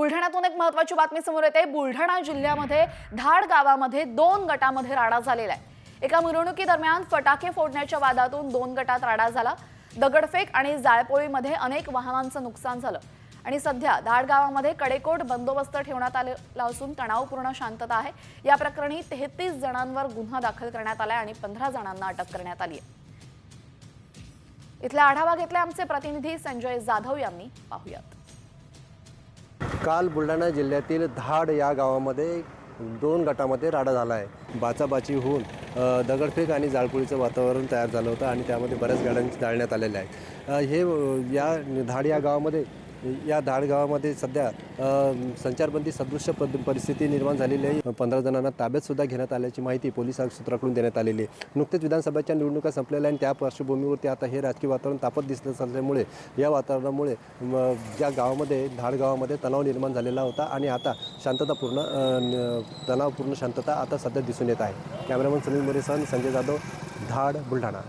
बुलढाण्यातून एक महत्त्वाची बातमी समोर येते। बुलढाणा जिल्ह्यामध्ये धाड गावामध्ये 2 गटामध्ये राडा झालेला आहे। एका मिरवणुकीदरम्यान फटाके फोडण्याच्या वादातून 2 गटात राडा झाला। दगडफेक आणि जाळपोळीमध्ये अनेक वाहनांचं नुकसान झालं आणि सध्या धाड गावामध्ये कडेकोट बंदोबस्त ठेवण्यात आलेला असून तणावपूर्ण शांतता आहे। या प्रकरणी 33 जणांवर गुन्हा दाखल करण्यात आलाय आणि 15 जणांना अटक करण्यात आली आहे। इथला आढावा घेतलाय आमचे प्रतिनिधी संजय जाधव यांनी। पाहूयात। काल बुलढाणा जिल्ह्यातील धाड या गावामध्ये 2 गटामध्ये राडा झाला आहे। बाचाबाची होऊन दगडफेक आणि जाळपोळीचं वातावरण तयार झालं होतं आणि त्यामध्ये बऱ्याच गाड्यांची जाळण्यात आलेल्या आहेत। हे या धाड गावामध्ये सध्या संचारबंदी सदृश्य परिस्थिती निर्माण झालेली आहे। 15 जणांना ताब्यात सुद्धा घेण्यात आल्याची माहिती पोलीस सूत्राकडून देण्यात आलेली आहे। नुकतेच विधानसभेच्या निवडणुका संपलेल्या आणि त्या पार्श्वभूमीवरती आता हे राजकीय वातावरण तापत दिसत असल्यामुळे या वातावरणामुळे ज्या गावामध्ये धाड गावामध्ये तणाव निर्माण झालेला होता आणि आता तणावपूर्ण शांतता आता सध्या दिसून येत आहे। कॅमेरामन सुनील मोरेसह संजय जाधव, धाड, बुलढाणा।